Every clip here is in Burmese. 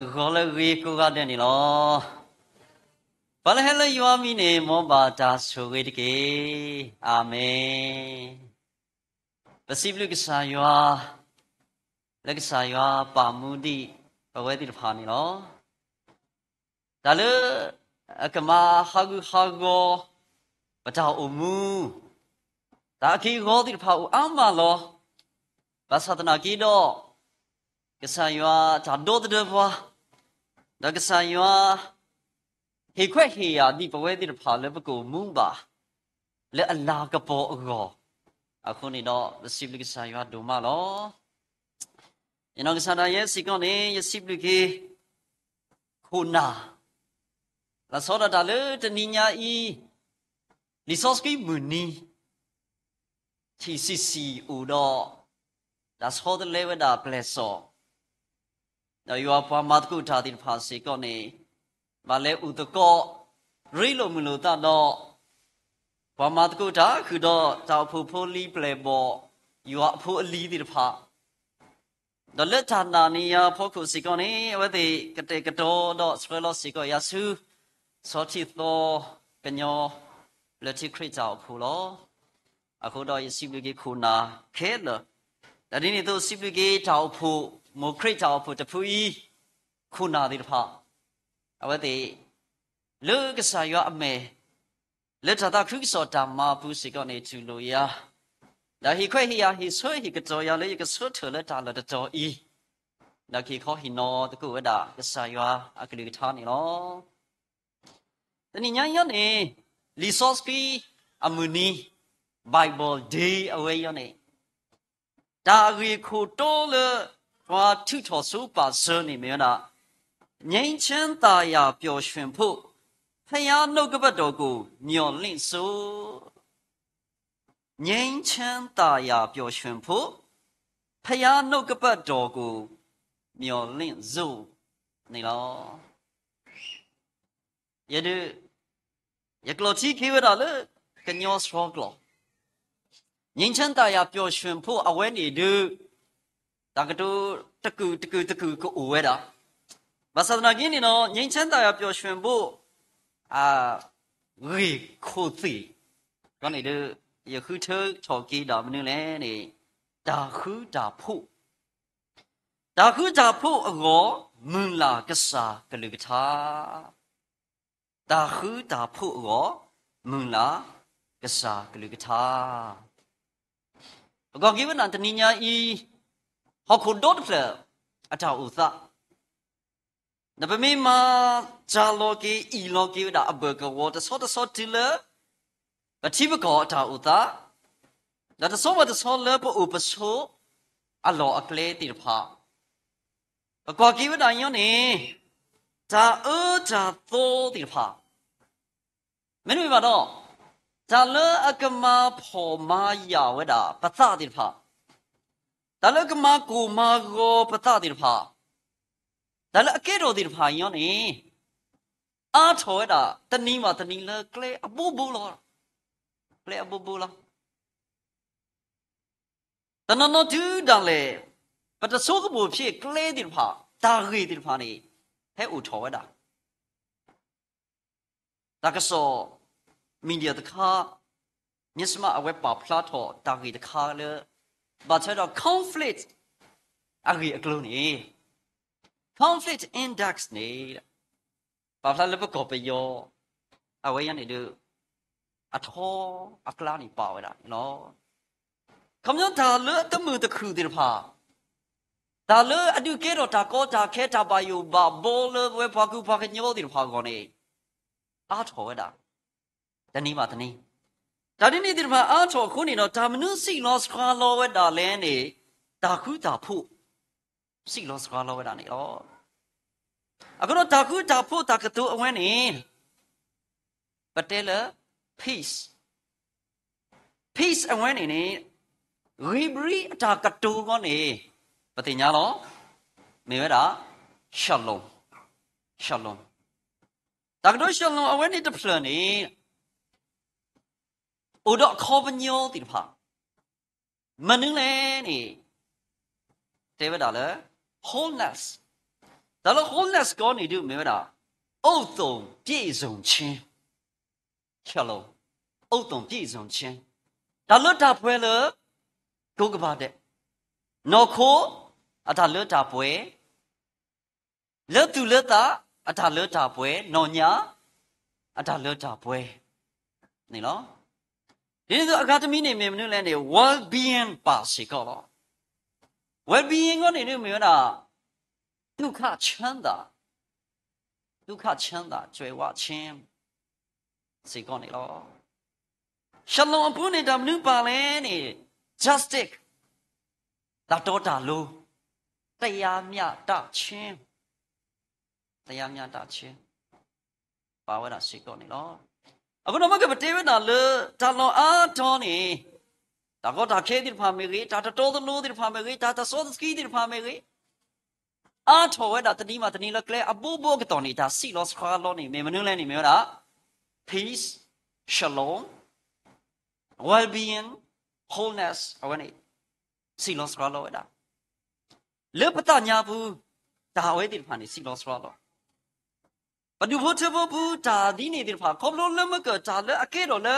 gọi là gì cô gái này lo phải là hello you are me nè mong bà ta số cái gì amen bác sĩ lúc sao yo lúc sao yo bà mua đi bà quay đi phá này lo đã lỡ cái mà hagu bà ta ôm mu đã khi gọi đi phá amma lo bà sao ta kia đó cái sao yo ta đốt được quá đã cái sao yo he quét he à đi bà quay đi phá lên bà cô mu bà lỡ Allah cái bộ gò aku ni dah resip lagi saya ada malah. Yang nak sana ya sikon ni ya sip lagi kuna. La soda dalu teninya i resource ki muni. TCC udah dah soda lewe dah pleso. Dah you apa matku tadi pasti kon ni. Bale utako rilo mulu tak dah. Pamatku dah kuda tahu pupuli plebo. You apa li di depan. đó là thằng nào nè phố khu sĩ con này vậy thì cái đồ đó soi lo sĩ con yasu so chi to cái nhau là chỉ khơi chào khu lo à khu đó sĩ lực cái khu na khé了但是你都sĩ lực cái chào khu một khơi chào khu tập phui khu na đi pha à vậy thì lỡ cái sai yo ame lỡ thằng ta khơi so tam ma phu sĩ con này chú lo ya đã hi khơi hi ya hi soi hi cái trò ya lấy cái số thừa lỡ ta là cái trò y đã khi khó hi nó tôi cứ đã cái sai wa à cái lựa chọn này nó thế nên nhớ này resource ki amuni Bible day away này đã ghi khu tô lơ và thứ thọ số bà sơ này mới là nhanh chân ta ya biểu宣布hay ya nô cái bắt đầu của nhiều linh số nhanh chân ta ya biểu宣布hay ya nô cái bắt đầu của nhiều linh số này đó vậy được vậy lo chỉ khi vậy đó là cái nhau struggle nhanh chân ta ya biểu宣布à vậy này được ta cái đó tất cứ cái uế đó và sau đó cái này nó nhanh chân ta ya biểu宣布à người khổ gì cái này được giờ khứ thơ cho kỳ đó mình nói này đã khứ đã phụ ở gõ mình là cái啥cái lựa chọn đã khứ đã phụ gõ mình là cái啥cái lựa chọn còn cái vấn đề này nha y họ không đốt được ở trong ưu sa nè bây giờ mà trả lo cái y lo cái đã bơ cái vợ đã số thì là và chỉ biết có trong ưu sa đã số là bộ ưu số à lo à cái thì phải qua cái vấn đề này ta ở ta tô thì phải mình mới bảo đó ta lỡ cái mà phò mà giàu vậy đó bắt ta thì phải ta lỡ cái mà cụ mà gò bắt ta thì phải ta lỡ cái đồ thì phải nhau này à thôi đó ta ní lỡ cái abu lo ta nó thứ đang lệ bắt ta số cái bộ phim cái thì phải ta ghi thì phải này hết u thôi đó ta cái số mình giờ ta nhất mà ở web bảo plato ta ghi ta le bà thấy đó conflict à ghi ở luôn này conflict index này bảo plato le có bây giờ à vậy này được à thô à cái này bảo đó nó không nhớ ta lỡ tấm mưa ta khử thì phải ta lỡ à đưa cái đó ta có ta khé ta bao nhiêu bà bố lỡ với bà cứ bà cái nhau thì phải còn này à thô đó ta ní mà ta ní ta đi thì mà à thô khu này nó ta mình xin nó squat lo với ta lên này ta cứ ta phụ xin nó squat lo với ta này đó à cái đó ta cứ ta phụ ta cái tụ ông này but là peace ông này Ribri ta cái tụ con này và thì nhớ đó mình mới đã shalom ta cái đó shalom ông này tập sửa này ở đó khó bao nhiêu thì phải mình đứng lên này thế bây giờ là wholeness ဒါလည်း wholeness ကောနေတယ်မြေတာအုတ်တုံပြည့်စုံခြင်းချက်လုံးအုတ်တုံပြည့်စုံခြင်းဒါလွတ်တာပွဲလေကိုကပါတဲ့နော်ခိုအထာလွတ်တာပွဲလွတ်သူလွတ်တာအထာလွတ်တာပွဲနော်ညာအထာလွတ်တာပွဲနေလို့ဒီလိုအကာဒမီနေမြေမနုလဲနေ well being ပါစီကောလို့ well being ကိုနေနေမြေတာဒုက္ခချမ်းသာကြွယ်ဝခြင်းစီကောနေလို့ရှလုံအပူနေတာမနုပါလဲနေ justice ဒါတော့တာလို့တရားမျှတခြင်းပါဝဲတာစီကောနေလို့အခုတော့မကပတေဝနာလေတာလောအားတော်နေဒါကောတာခဲတိဖာမေကြီးဒါတော်တော်လို့တိဖာမေကြီးဒါတဆောစကီတိဖာမေကြီးအားထော်ဝဲတာတတိမတနီလကလေအဘူဘောကတော်နေတာစီလောစခါလောနေမေမနုလဲနေမြေတာ peace shalom well being wholeness အဝနေစီလောစခါလောဝဲတာလေပတညာဘူးဒါဝဲတိဖာနေစီလောစခါလောပဒုဖို့တဖို့ဒါဒီနေတဲ့ဖာခေါပလိုလမကဒါလေအကဲတော့လေ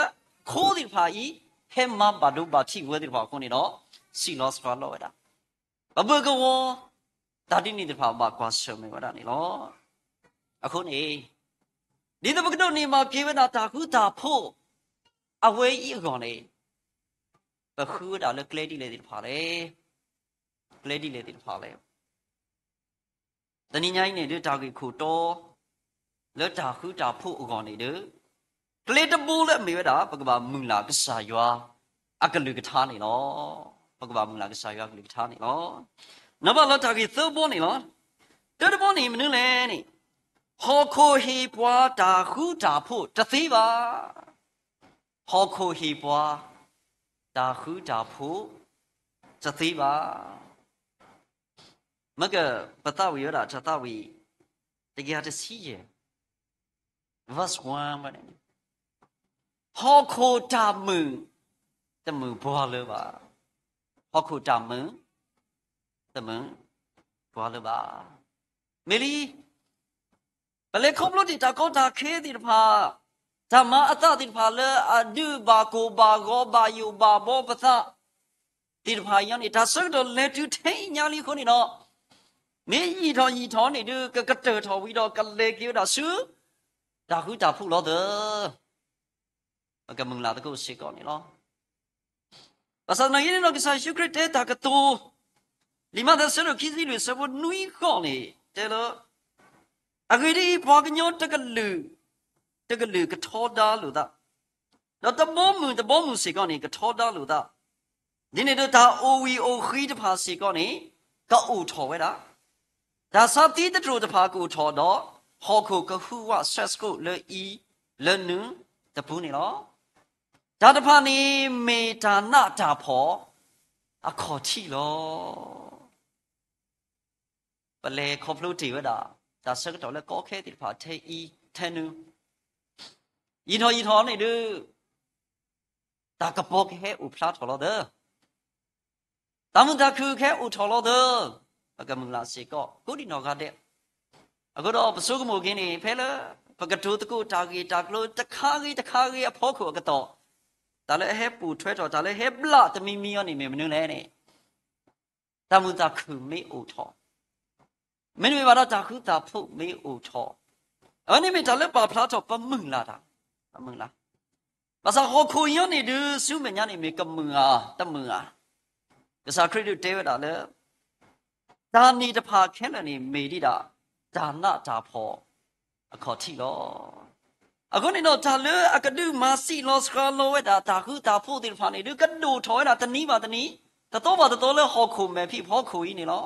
ခိုးဒီဖာဤဟဲမဘဒုဘာချိဝဲဒီဖာခုနေတော့စီလောစခါလောဝဲတာဘဘကဝဒါဒီနေတဲ့ဖာဘာကွာဆွမေဝဲတာနေလောအခုနေဒီတပကတော့နေမှာပြေဝဲတာတာခုတာဖို့အဝဲဤအကောင်နေဘခုဒါလေကလေဒီလေဒီဖာလေကလေဒီလေဒီဖာလေတဏိညာနေတဲ့တာကြီးခုတော့လက်တာခုတာဖို့အကောင်နေတယ်ကလေးတပူးလည်းမေဝဲတာပကဘာမူလာကစားရွာအကလူကထားနေလောပကဘာမူလာကစားရွာကလူကထားနေလောနဘလတာကြီးသဘောနေလောတဘောနေမနလဲနေဟောခိုဟီပွားတာခုတာဖို့တသေးပါဟောခိုဟီပွားတာခုတာဖို့တသေးပါမကပတဝီရတာတတဝီတကယ်တစီးရဲ့verse 1မှာနေဟောခိုတာမူတမူဘောလပါဟောခိုတာမူတမူဘောလပါမေလီဘလေခုံလို့ဒီတကောတာခဲဒီဖာဓမ္မအတတိဖာလေအဒုဘာကိုဘာဂောဘာယုဘာဘောပသဒီဖာယန်ဒါဆက်တော့လက်တူထိန်ညာလီခုနေတော့မေဤထောနေဒုကကတေထောဝီတော့ကလေကျူဒါဆူဒါခုတာဖုလို့တဲ့မကမင်လာတကုစီကောနေလောဘာသာနိုင်ရင်တော့ကစားရှုခရတဲ့တာကတူလီမဒါဆရခိစီလူစဘနွီခေါနေတဲလို့အဂိဒီဘွားကညောတကလူကထောဒါလို့ဒါတော့တဘောမှုစီကောနေကထောဒါလို့ဒါဒီနေ့တော့ဒါအိုဝီအိုခီတဖာစီကောနေကအူထောဝဲတာဒါစတိတတူတဖာကိုထောတော့ဟောခုကခုဝဆက်စကိုလေဤလေနုတပူနေလောဒါတဖာနေမေတာနာတာဖောအခေါ်ချီလောပလေခေါပလို့တီဝဲတာဒါဆက်တော့လေကောခဲတိဖာထေဤထဲနုဤထောနေဒုဒါကပေါခဲဥဖလာထောလောတဲ့တမန်တခုခဲဥထောလောတဲ့ဘကမင်္ဂလာစေကောကုဒီနောကတဲ့အခုတော့ပစုကမိုကင်းနေဖဲလပကတူတကူတာဂီတာကလို့တခါကြီးအဖို့ခုကတော့ဒါလည်းဟဲပူထွဲတော်ဒါလည်းဟဲပလာတမီမီရောနေမယ်မနုလဲနဲ့တမန်တခုမေအိုထောမင်းတို့ဘာတော့တာခုတာဖို့မေအိုထောအဲ့ဒီမိဒါလည်းပါဖလားတော့ပမင်္ဂလာတာပမင်္ဂလာဘာသာဟောခုရောနေဒုစုမညာနေမေကမင်္ဂလာတမင်္ဂလာကစားခရစ်တုတေဝတာလည်းဒါနီတဖာခဲလနေမေဒီတာဒါနတာဖောအခေါ်တိလောအခုနေတော့ဒါလေအကဒုမာစီလောစခါလောဝဲတာဒါခုတာဖို့တိဖာနေဒုကဒုထောတာတနီးပါတနီးတတော်ပါတတော်လဲဟောခုမယ်ဖိဖောခုကြီးနေလော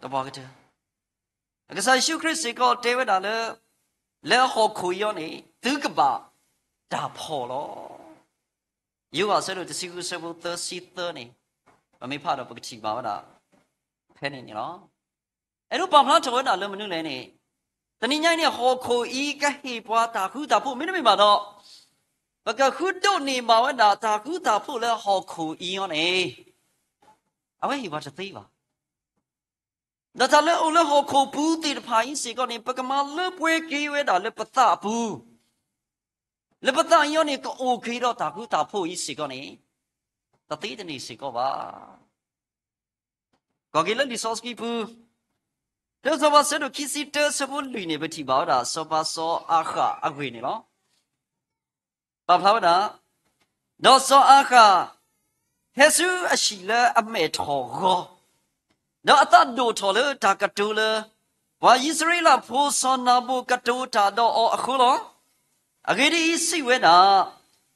တဘောကတဲ့အကစားရှုခရစ်စီကောတေဝတာလေလဲဟောခုရောနေဒုကပါဒါဖောလောယူပါဆဲလို့တစီကူဆဲဖို့သစီသနေမမေဖတော့ပကတိပါဝတာဖဲနေနေလောအဲ့တော့ဘာမှထောတာလည်းမနုလဲနေတနည်းညိုင်းနဲ့ဟောခိုဤကဟေပွားတာခုတာဖို့မင်းတို့မှာတော့ဘကခုတို့နေမှာဝတာတာခုတာဖို့လဲဟောခိုဤရောနေအဝဲဟေပွားတသိပါ那咱们欧了好口不的怕因是个呢，不干嘛了不会给为的了不打不，了不打要你个 OK 了打不打破因是个呢，打对的你是个吧？搞给了你说是不？这什么时候其实这什么类呢？不提包的，说把说阿哈阿贵呢咯，把跑的，那说阿哈，还是阿西了阿没头个。那阿达多头了，大个多了，话以色列普桑那布个多大到哦阿库咯，阿个的意思为哪？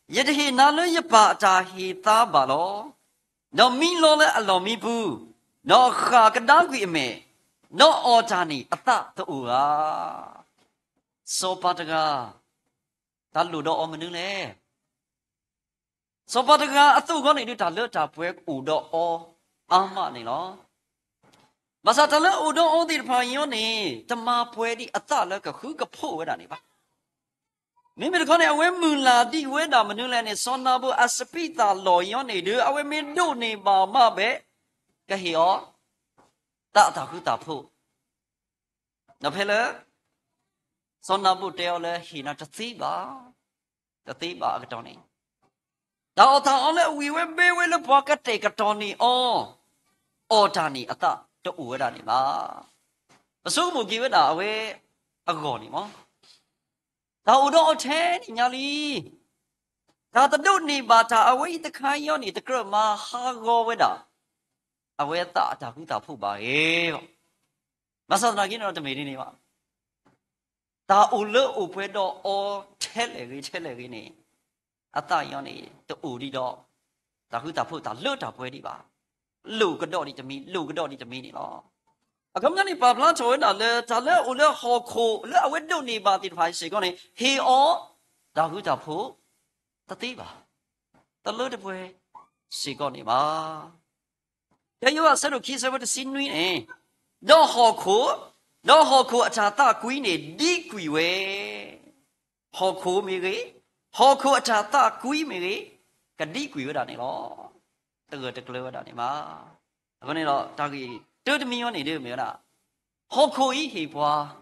也得那了一把大黑大把咯，那米罗了阿罗米布，那哈个当鬼没，那奥扎尼阿达都啊，说把这个，他录到我们嘞，说把这个阿都讲你的他了，他不会录到哦阿妈你咯。masa tala udang odir payo ni tama pwede atala ka huga po weda ni ba mimi ko ne awe mula di weda manula ni sonabu aspita loyo ni de awe mindo ni ba ma be ka hiyo ta hu ta po na phele sonabu teo le hina tsi ba ka ton ni ta ta ole wi we be we le pa ka te ka ton ni o ta ni ata to u weda ni ba so mu ki weda awe ago ni mo ta u do o the ni nya li ta ta do ni ba ta awe ta khai yo ni ta kra ma ha go weda awe ta hu ta phu ba e ma sa na ki no ta me ni ba ta u le u pwe do o the le gi ni ata yo ni to u di do ta hu ta phu ta le ta pwe di ba lu ka do ni ta mi ni lo 咁樣你爸爸做嗱咧，就咧我咧學課咧，我都你爸啲排時講你，係我就佢就鋪得啲吧，得攞啲杯時講你嘛。有話使到其實我哋先女呢，攞學課就打鬼呢，啲鬼喂，學課咩嘅？學課就打鬼咩嘅？個啲鬼嗰度你咯，得個嗰度你嘛。咁你咯，打佢。这的没有你的没有啦，好可以去吧？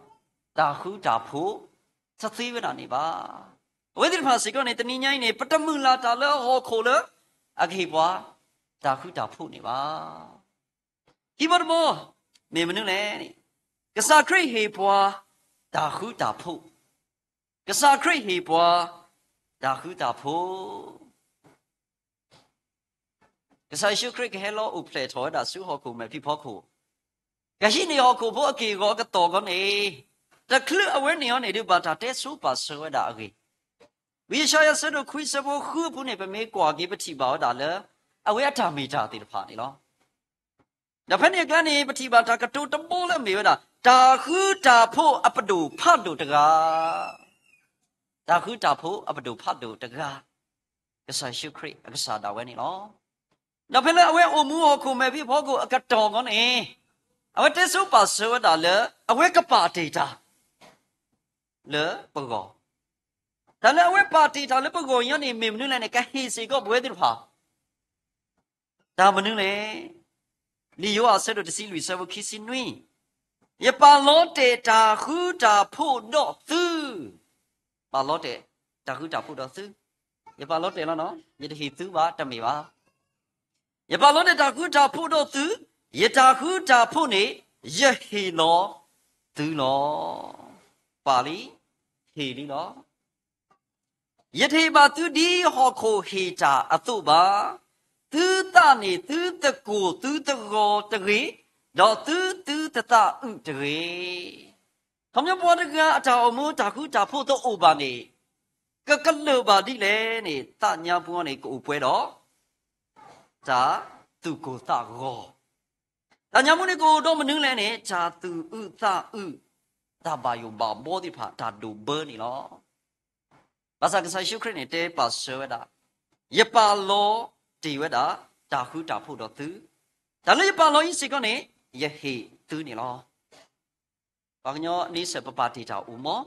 大户大铺，这最为难你吧？为的怕是讲你的年年呢，不得门啦，大了好可了，啊去吧？大户大铺你吧？去吧的不？没门嘞，个啥可以去吧？大户大铺，个啥可以去吧？大户大铺。个啥小可以去 hello 有 play 台的，小好酷没屁跑酷。cái gì này họ cũng vô kỳ gọi cái tổ con này, ta cứ ở bên này này đi bảo ta tết số bảo số đã cái, vì sao ya sẽ được khui sẽ vô khứ bữa này bên mấy quả cái bên thị bảo đã lỡ, ở bên ta mi ta thì phải này lo, đã phải này cái này bên thị bảo ta cái chỗ tâm bố là mấy đó, ta khứ ta phô áp đồ phát đồ tất cả, ta khứ ta phô áp đồ phát đồ tất cả, cái sai siêu kỹ, cái sai đạo cái này lo, đã phải là ở bên ôm mua họ cũng mấy bị phô cũng cái tổ con này. အဝတ်တဆုပါဆောတာလေအဝတ်ကပါတေတာလေပကောဒါလေအဝတ်ပါတေတာလေပကောယနေမေမနုလည်းကဟေစီကဘွဲတိဖာဒါမနုလေလီယောအဆက်တို့တစီလူဆောခိစီနွီယပါလောတေတာခူတာဖို့တော့သူပါလောတေတာခူတာဖို့တော့သူယပါလောတေလားနော်ယတဟီသူပါတမေပါယပါလောတေတာခူတာဖို့တော့သူယတာခုတာဖို့နေယဟေလောသူလောပါဠိဟေလီလောယထေပါသူဒီဟောခိုဟေတာအတုပါသူတနေသူတကူသူတကောတရေတော့သူတတဥတရေခမဘောတကအတောင်မူတာခုတာဖို့တော့ဥပါနေကလောပါဒီလေနေတညာဘုံကနေကိုပွဲတော့ဒါသူကိုတကောတညာမူနေကိုတော့မနင်းလဲနဲ့ဂျာသူဥသဥဒါဘာယုံဘာဘောဒီဖာဒါဒူဘနီလောဘာသာကဆိုင်ရှုခရစ်နေတဲ့ပါဆွဲတာယပါလောတီဝဲတာဒါခုတာဖို့တော့သူဒါလည်းယပါလောဤစေကနေယဟေသူနေလောဘာညောနိစပပတိတာဥမော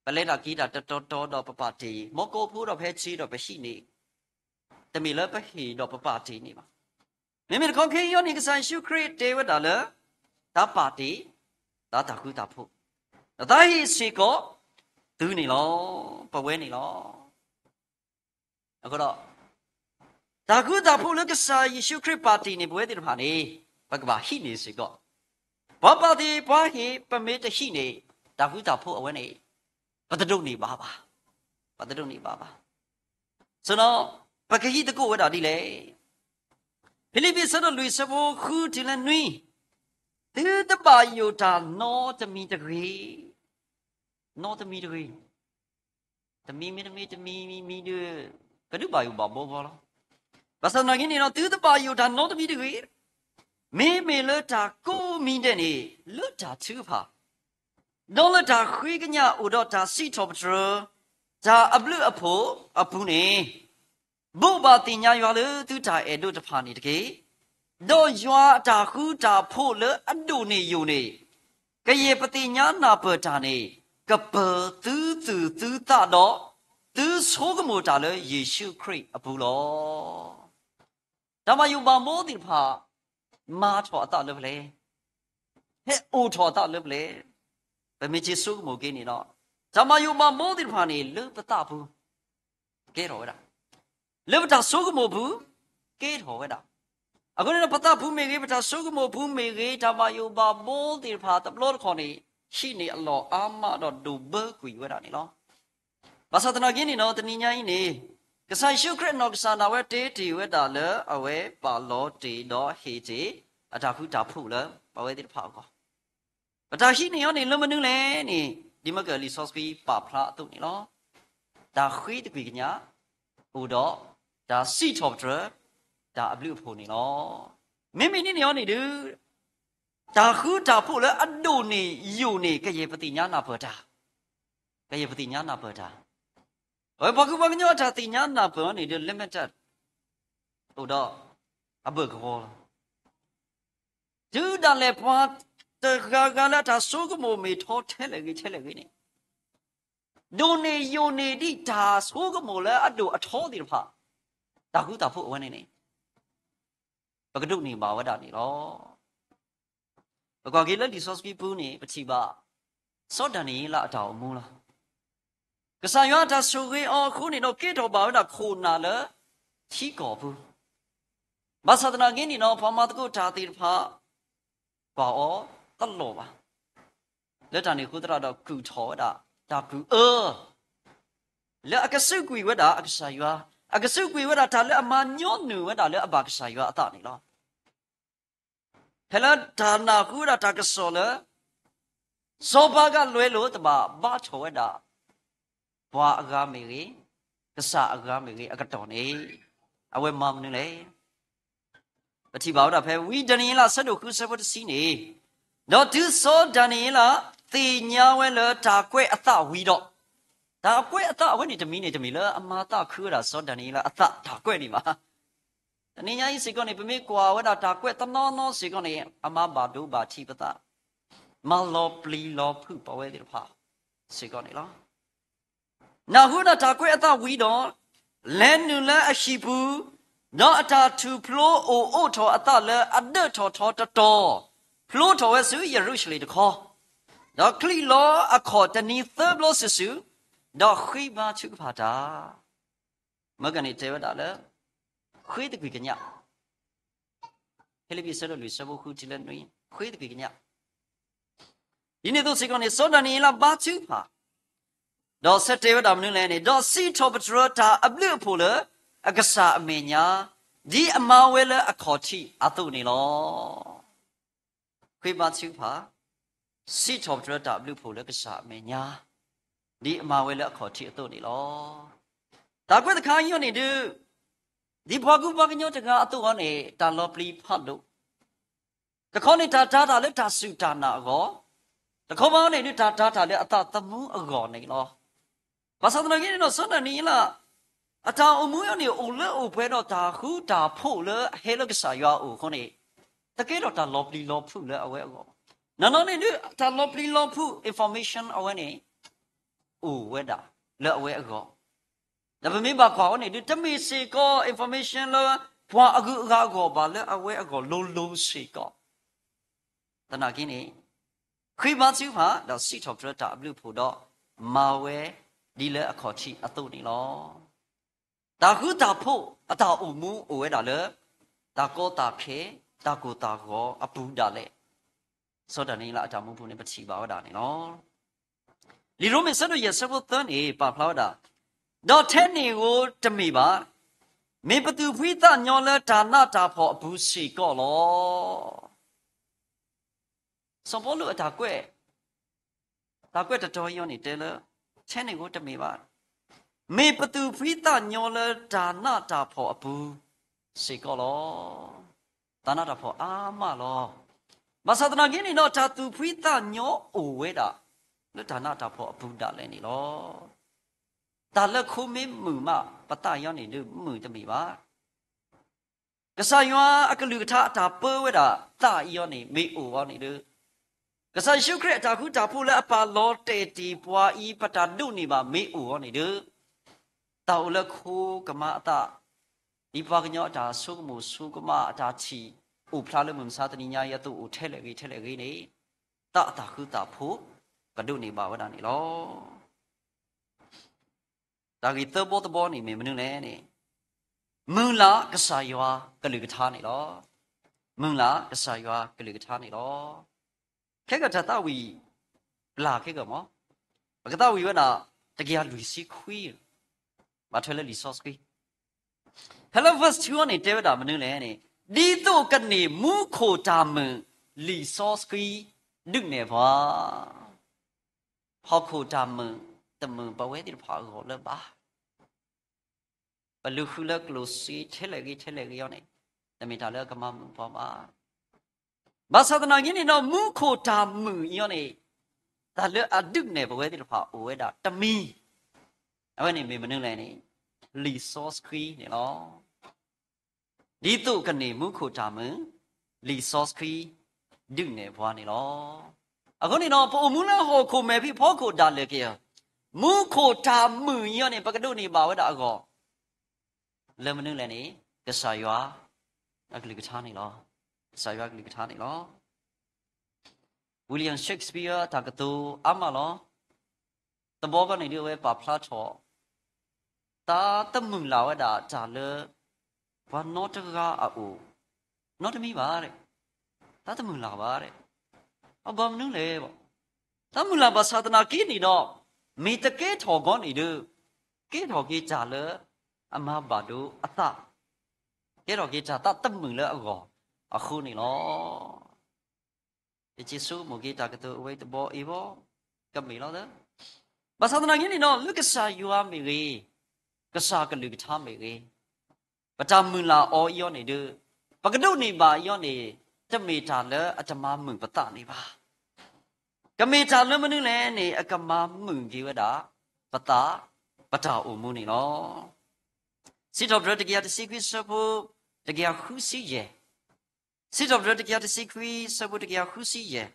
ပလဲတာကီတာတတော်တော့ပပတိမောကိုဖူးတော့ဖဲချီတော့ပဲရှိနေတမီလည်းပဲဟေတော့ပပတိနေပါမိမိကောခေယောနိကဆိုင်ရှုခရစ်တေဝတာလေ ta party ta ta khu ta phu ta hi si ko tư này lo bảo vệ này lo cái đó ta khu ta phu lúc cái sai Giêsu Christ party này bảo vệ thì phải này bà cái bà hi này si ko bà party bà hi bà mấy cái hi này ta khu ta phu ở bên này bà ta đâu này bà ta đâu này bà so nó bà cái hi ta cô ở đó đi lệ Philippines đó lùi sắp vô khu chỉ là nuôi thứ ta bà yêu ta nó ta mi ta ghi nó ta mi ta ghi ta mi đưa cái đứa bà yêu bà bố vào đó và sau này cái này nó thứ ta bà yêu ta nó ta mi ta ghi mẹ lỡ ta cô mi đây này lỡ ta chữ phà đó là ta khuy cái nhà ở đó ta si thọ bờ ta ấp lỡ ấp phù này bố bà tin nhà yêu lỡ thứ ta ở đó ta phà này cái đó yêu ta khu ta phô lỡ ăn đồ này yêu này cái gì bà tin nhà na bờ ta này cái bờ từ ta đó từ số cái mồ ta lỡ Giêsu Christ ấp phù lo ta mà yêu bà mô thì phà mà thọ ta lỡ lẽ hết ô thọ ta lỡ lẽ bởi vì chỉ số một cái này đó, chả mà yêu mà mỗi thứ này lớp bắt ta bu, cái rồi đó, lớp bắt số một bu, cái rồi đó, à cái này bắt ta bu mấy cái bắt số một bu mấy cái, chả mà yêu mà mỗi thứ tập lót con này, khi này Allah amma đó đủ bơ quỷ vậy đó này đó, và sau đó cái này nó tự nhiên này, cái sai số cái nó cái sao nào vậy thế thì vậy đó lỡ, ở vậy bà lót thì đó hệ chế, à ta cứ tập phụ lỡ, bảo vậy thì phá có. Và ta khi này nó lên nâng lên nè đi mà cái lý do gì bà phá tụi này đó ta khuyết được cái nhá ở đó ta si chọc trở ta áp lực phụ này nó mấy này này được ta khứ ta phụ là ăn đồ này yêu này cái gì phải tin nhá nào bờ ta cái gì phải tin nhá nào bờ ta ở bao cái nhá ta tin nhá nào bờ này được lên men chặt ở đó áp bờ cái chứ đã lẹp qua ta gà là ta số cái mồm mì thọ thế là cái này đồ này yêu này đi ta số cái mồm là ăn đồ ăn thọ thì phải ta cứ ta phụ cái này và cái đồ này bảo cái đó này đó và còn cái lần đi số cái bún này bác sĩ bảo số đó này là tàu mua là cái sao nhá ta số cái khu này nó kết hợp bảo là khu nào là chỉ có bún mà sao ta cái này nó phải mà tôi trả tiền phải bảo tất lộ mà lỡ trả này khu ta đó cứ thọ đó ta cứ lỡ cái sự quý vậy đó cái sao vậy cái sự quý vậy đó ta lỡ mà nhớ nữa vậy đó lỡ bà cái sao vậy ta này đó hay là ta nào khu đó ta cái số lỡ số ba cái lối lối ta ba chỗ vậy đó ba cái mấy cái sao cái cái đó này à vậy mà mình này và thì bảo là phải vì cho nên là sẽ được cứ sẽ có gì này đó thứ số cho nên là thì nhau với lỡ ta quay ta vì đó ta quay ta với này cho mình lỡ mà ta cứ là số cho nên là ta quay đi mà nên nhá sự con này phải biết qua với ta quay ta nó sự con này mà bà đủ bà chi bà ta mà lo pli lo phụ bảo vệ được phải sự con này đó nào hôm đó ta quay ta vì đó lên nữa là achieve đó ta thu plo ô thọ ta là ăn đỡ thọ to plo thọ là sự Jerusalem được khó đó khi lo à khó ta ni thơ lo sự đó khi mà chữ phá ta mà cái này chơi đó là khi được cái nhá Philippines đó lùi sau vô khu chỉ lên núi khi được cái nhá đi này tôi sẽ còn này số này là ba chữ phá đó sẽ chơi đó mình này đó si thọ bật ra ta áp lực phụ lỡ cái sao mình nhá đi mà về là khó chi tụ này lo khi mà chịu phá si chọc cho đạp lưu phụ là cái sao mình nhá đi mà về là khó chi tụ này lo ta quyết khai nhau này được đi bao cái nhau chẳng hạn tụ này ta lo pli phát độ cái con này ta lấy ta sự ta nã gõ cái con bao này ta lấy ta muốn gõ này lo và sau đó cái nó số này là ta ở mũi này ở lỡ ở bên đó ta khứ ta phụ lỡ hết lỡ cái sao ya ở con này ta cái đó ta lọp đi lọp phụ lỡ ở vậy đó nó này nữa ta lọp đi lọp phụ information ở vậy này ở vậy đó lỡ ở vậy đó là bởi vì bà bảo này được chấm sẽ có information lỡ qua gỡ gỡ bà lỡ ở vậy đó lô xì có တနာကင်းနေခွေးမချူမှာတော့စီထော်ပြတာဘလူဖို့တော့မာဝဲဒီလေအခေါ်ချီအတုနေလောဒါခုတာဖို့အတာအုံမူအိုဝဲတာလေဒါကောတာခေဒါကိုတာကောအပူဒါလေစောတနေလားအတာမူဖို့နေပချီပါဝတာနေနော်လီရိုမေဆတ်ရဆဘသန်အေပါဖလာဝတာတော့ထဲနေကိုတမီပါမေပတူဖိသညောလဲဒါနာတာဖို့အဘူးစီကောလောစဘောလူအတာကွဲ့ဒါကွဲ့တော်ရောနေတယ်လေထဲနေကိုတမီပါမေပတူဖိသညောလဲဒါနာတာဖို့အဘူးစီကောလောဒါနာတာဖို့အာမလောမဆဒနာကင်းနေတော့ဓာတူဖိသညောအိုဝဲတာလွတ်ဒါနာတာဖို့အဘူးဒါလဲနေလောဒါလက်ခုမေမှုမပတရောနေလို့မှုတမီပါကဆာယွာအကလူကထာတာပွဲဝဲတာတာရောနေမေအိုရောနေလို့ကဆာရှုခရတာခုတာဖို့လဲအပါလောတေတီပွားဤပတာဒုနေပါမေအိုရောနေလို့တောက်လက်ခုကမအတာဒီပါကညောတာဆုကမှုဆုကမအတာချီဥဖလာလမှုစာတနိညာယတုဥထဲလေကြီးနေတာတာခုတာဖို့ကဒုနေပါဝဒနေလောဒါကြီးသဘောတဘောနေမင်းမနုလဲနေမုံလာကဆာယွာကလူကထားနေလောမုံလာကဆာယွာကလူကထားနေလောခဲကတတဝီလာခဲကမောဘကတဝီဝနာတကယ်လူစီခွေးမထွေလေလီဆော့စခွေး Hello verse 2နေတဲဝတာမနုလဲနေဒီတော့ကနေမူခိုတာမန်လီဆော့စခွေးဒုနေပါဟောခိုတာမန်တမန်ပဝဲတိဖာကိုလပါဘလူခူလကလိုစီထဲလေကြီးရောနေတမီတာလကမမပေါ်ပါဘာသာတနာကြီးနေတော့မူခိုတာမူရောနေဒါလအဒုနေပဝဲတိဖာအိုဝဲတာတမီအဝဲနေမေမနုလဲနေလီဆော့စခွီနေလောဒီတော့ကနေမူခိုတာမန်လီဆော့စခွီဒုနေဘွားနေလောအခုနေတော့ပုံမူလာဟောခိုမဲဖိဖောခိုတာလေကေမူခိုတာမူရောနေပကဒုနေပါဝဲတာအကောလမနုလည်းနေကဆာယွာအကလိကထားနေလောဆာယွာကလိကထားနေလောဝီလျံရှက်စပီယာတာကတူအမလောတဘောကနေဒီဝဲပါဖလာချောတာတမုံလာဝဒါဂျာလေဘာနောတကအအိုနောတမီပါတဲ့တာတမုံလာပါတဲ့အဘောမနုလေပေါ့တမုံလာပါသာသနာကြီးနေတော့မေတကဲထော်ကောနေတို့ကဲထော်ကြီးဂျာလေအမဘာဒိုအတကဲတော့ကေချာတတ်မှုလဲအောအခုနေလောဒီချစ်ဆူမဂီတာကတူဝိတဘောအေဘောကမေလောတဲ့ဘာသာတနာကြီးနေတော့လူကဆာယူအမေရီကဆာကလူကထားမေရီပတမူလာအောယောနေတို့ပကဒုနေပါယောနေတမေတာလဲအတမမှုပတနေပါကမေတာလဲမနုလဲနေအကမမှုကြီးဝတာပတာအိုမှုနေလောစစ်တော်ဘရတကရတစီခွေဆဖို့တကရခုစီရဲ့စစ်တော်ဘရတကရတစီခွေဆဖို့တကရခုစီရဲ့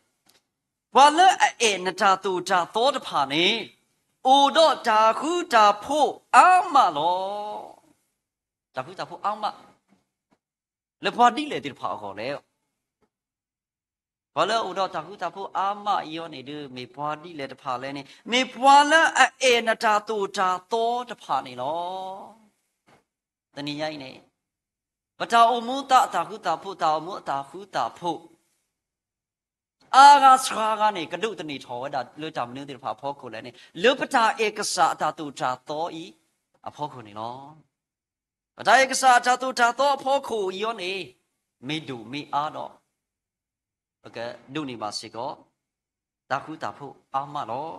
ဘာလဲအဲနတာတူတာသောတဖာနေအိုတော့ဒါခုတာဖို့အာမလောဒါခုတာဖို့အာမလေဘာဒီလေတိဖာခေါ်လေဘာလဲအိုတော့ဒါခုတာဖို့အာမယောနေဒီမေဘာဒီလေတဖာလဲနေမေဘွာလဲအဲနတာတူတာသောတဖာနေလောတဏိယိုင်းနေပတာအမှုတာတာခုတာဖို့တာအမှုတာခုတာဖို့အာဂါစခါကနေကဒုတဏိထောဝဒလွတ်တာမနုတိဖာဖောခုလည်းနေလွပတာဧကစာတာတူတာသောဤအဖောခုနေလောပတာဧကစာတာတူတာသောအဖောခုယောနေမေဒုမေအားတော့โอเคဒုနေပါစေကောတာခုတာဖို့အာမလော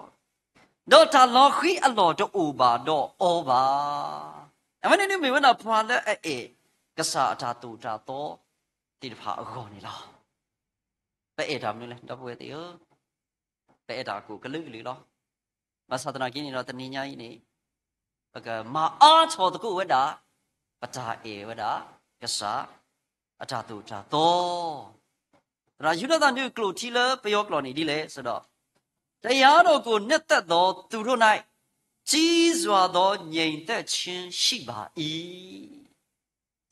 တော့တာလောခိအလောတော့အိုပါတော့ဩပါအမနေနေမေဝနာဖွာလဲအဲကဆာအတာတူတာတော့တိတဖာအခေါ်နေလားပဲအဲ့ဒါမလို့လဲတော့ပွဲတေယောပဲအဲ့ဒါကိုကလုကလူလောမသဒနာကြီးနေတော့တဏိညာကြီးနေအကမအားချောတကုဝဒပတာအေဝဒကဆာအတာတူတာတော့ဒါယူဒတာနုကလိုတီလပယောကလောနေဒီလေဆိုတော့တရားတော်ကိုနှစ်သက်သောသူတို့၌ကြီးစွာသောငြိမ်သက်ခြင်းရှိပါ၏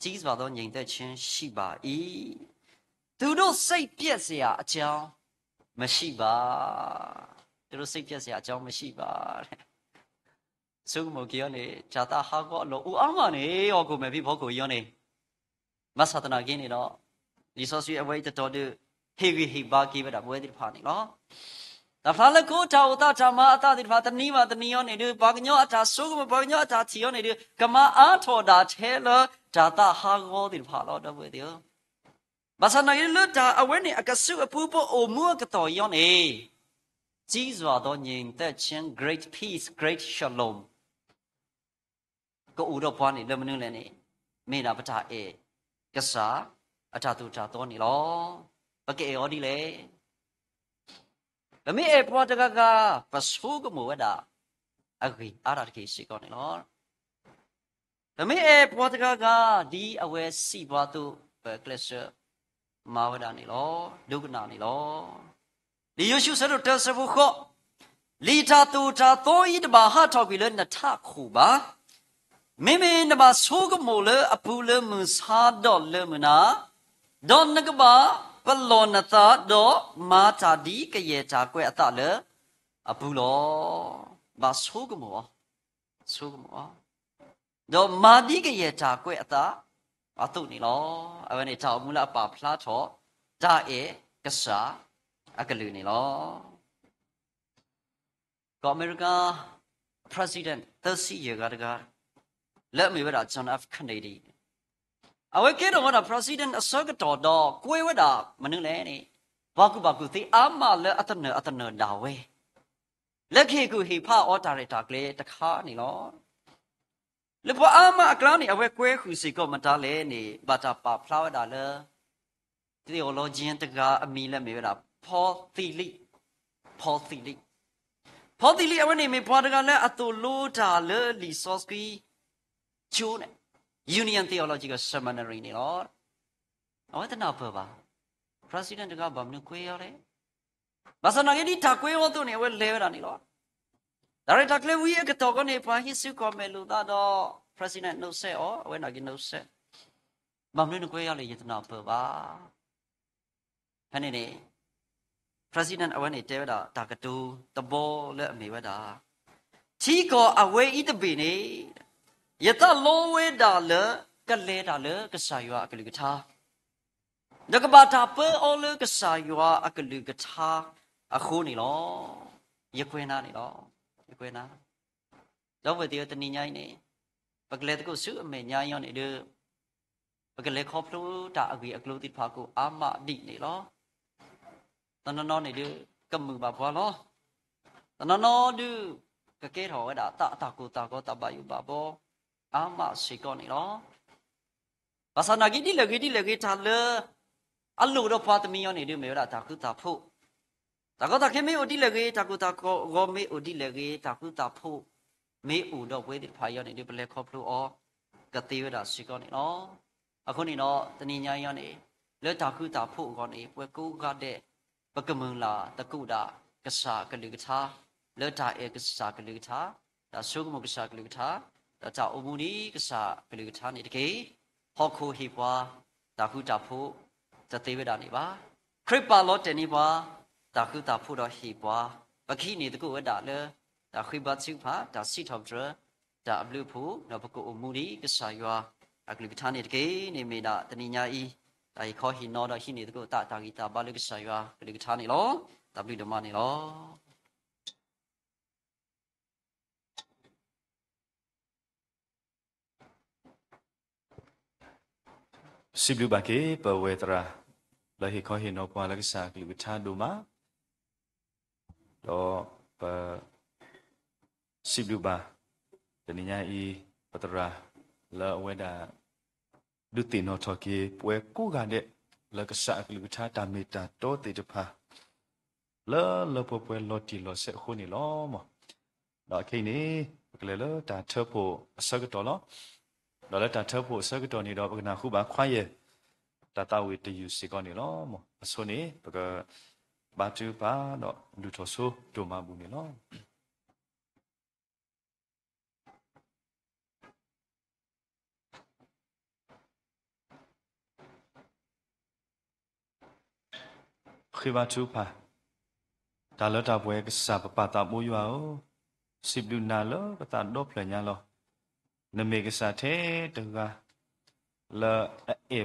ကြီးစွာသောငြိမ်သက်ခြင်းရှိပါ၏ သူတို့စိတ်ပြက်เสียအကြောင်းမရှိပါသူတို့စိတ်ပြက်เสียအကြောင်းမရှိပါတဲ့စုမပြောနေဂျာတာဟာကောအလောဦးအမနေဟောကိုမယ်ပြီဘောကိုယောနေမဆတ်နာကင်းနေတော့ဒီဆော့ဆွေအဝိတတော်တူဟေဂီဟိဘာကီဘတာဘွဲတိဖာနေနော်ဒါဖာလကိုတာဝတာချာမအတာတိဖာတနီမတနီယောနေဒီဘာကညောအတာဆုကမဘာကညောအတာချီယောနေဒီကမအားထော်တာထဲလဂျာတာဟာကောတိဖာလောတော့ဘွဲတိယောဘာသာနိုင်လွတ်တာအဝဲနေအကဆုအပူပေါ်အိုမှုကတော်ယောနေကြီးစွာသောငြိမ်သက်ခြင်း great peace great shalom ကိုဦးတော့ဖွားနေလမနုလည်းနေမေနာပတာအေကစားအထာတူတာတော်နေလောပကေရောဒီလေလမေအေဖွားတကကပစုကမောဝဒါအဂီအာရတကေရှိကောနေလောလမေအေဖွားတကကဒီအဝဲစီပွားသူပဲကလစ်မာဝဒနေလောဒုက္ခနာနေလောဒီယေရှုဆရတ်ဆဘုခောလီတာတူတာသောဤတဘာဟာထောက်ပြီလေနထခုပါမေမေနဘာဆိုကမိုလေအပူလေမစာဒေါ်လေမနာဒေါ်နကဘာပလောနသာဒေါ်မာတာဒီကရေတာကွဲ့အတလေအပူလောဘာဆိုကမောဆိုကမောဒေါ်မာဒီကရေတာကွဲ့အတအတုနေလောအဝနေချောင်းမူလာပါဖလားထောဒါအေကစားအကလူနေလောကောအမေရိကန် president 30 year ကလက်မေဝဒ John F Kennedy အဝဲကဲတော့ဝဒ president အစောကတော်တော့ကိုယ်ဝဒမနုလဲနေဘာကုသိအမလက်အတနဒါဝဲလက်ခေကူဟိဖာအော်တာရတာကလေးတခါနေလောလေပအမအကလာနေအဝဲကွဲခုစီကောမတားလဲနေဘာတာပါဖလာဝဒါလေဒီโอโลจีนတကအမီလက်မေဝဒPaul Thiele အဝနေမေဖွာတကလည်းအတူလို့တာလေလီဆော့စကီကျိုးနဲ့ Union Theological Seminary နေတော့အဝတနာပေါ်ပါ President ကဘာမလို့ခွေးရလဲဘာစနာကြီးဒီတကွေးဟောသူနေဝဲလဲရတာနေလို့ဒါရတာကလေးဝီးကတော့ကနေပါဟိစုကောမဲလို့တော့ President နှုတ်ဆက်ဩအဝနာကြီးနှုတ်ဆက်ဘာမလို့ခွေးရလဲယတနာပေါ်ပါခဏနေPresident အဝနေတဲဝတာတာကတူတဘောလက်အမေဝတာချီကောအဝဲဤတပိနေယတလောဝဲတာလကလဲတာလကဆာယောအကလူကထာဒကဘာတာပေအောလကဆာယောအကလူကထာအခုနေလောယခွေနာနေလောယခွေနာတော့ဝဲတေတနိညာနေပကလဲတကုစုအမေညာယောနေဒပကလဲခေါပလူတာအဂီအကလူတိဖာကိုအာမတိနေလောတနနောနေဒီကမှုပါဘောလောတနနောဒီကကဲထောဝဲတာတာကိုတာကောတပယုပါဘောအာမရှိကောနေလောဘာသာနာဂီဒီလေဂီထားလေအလူတော့ဖာတမီယောနေဒီမေရတာကုတာဖို့တာကောတာခေမေအိုဒီလေဂီတာကုတာကောဂောမေအိုဒီလေဂီတာကုတာဖို့မေအိုတော့ဝဲဒီဖာယောနေဒီပလက်ခေါပလို့အောကတိဝဲတာရှိကောနေလောအခုနေတော့တဏိညာယောနေလေတာကုတာဖို့ကောနေပွဲကူကတဲ့ပကမုံလာတကုတာကဆာကလူကထာလေတာအေကဆာကလူကထာဒါဆုကမကဆာကလူကထာဒါကြောင့်အမှုနီကဆာကလူကထာနေတကေဟောခိုဟိပွားတာခုတာဖို့တသေးဝဒနေပါခရစ်ပါလောတနေပါတာခုတာဖို့တော့ဟိပွားပခိနေတကုဝဒလေဒါခိဘတ်စုဖာဒါစီထောက်ဒရဒါအဘလူဖို့တော့ပကုအမှုနီကဆာယောအကလူကထာနေတကေနေမေနာတနိညာဤဒါခေါ်ဟိနောတော့ဟိနေတကုတာဂီတာဘာလုကဆာယောကလူကထာနေလောတဘလူဓမ္မနေလောสิบลูบาเกปเวตราเราเห็นเขาเห็นออกมาแล้วก็สักลูกชาดูมาแล้วปสิบลูบาแต่นี่ยอีปตราแล้วเวดาดูตินอทอเกปเวกู้กันเดแล้วก็สักลูกชาตามเมตาโตติจพาแล้วเราปเวลอติลอเสคนนี่ล้อมแล้วแค่นี้ก็เลยแล้วตาเทอร์โพสักตัวล้อเราแล้วตาเทอร์โพสักตัวนี้เราเป็นนาคูบาควายตาตาวิตยูสิก่อนนี่ล้อมส่วนนี้ปก็บาจูปาเนาะดูทอสูดูมาบุนี่ล้อ ခိဘသူဖာဒါလတာပွဲကစားပပတာမိုးရွာစိဘလူနာလောပတာတော့ဖလညာလောနမေကစားတဲ့တကလာအေ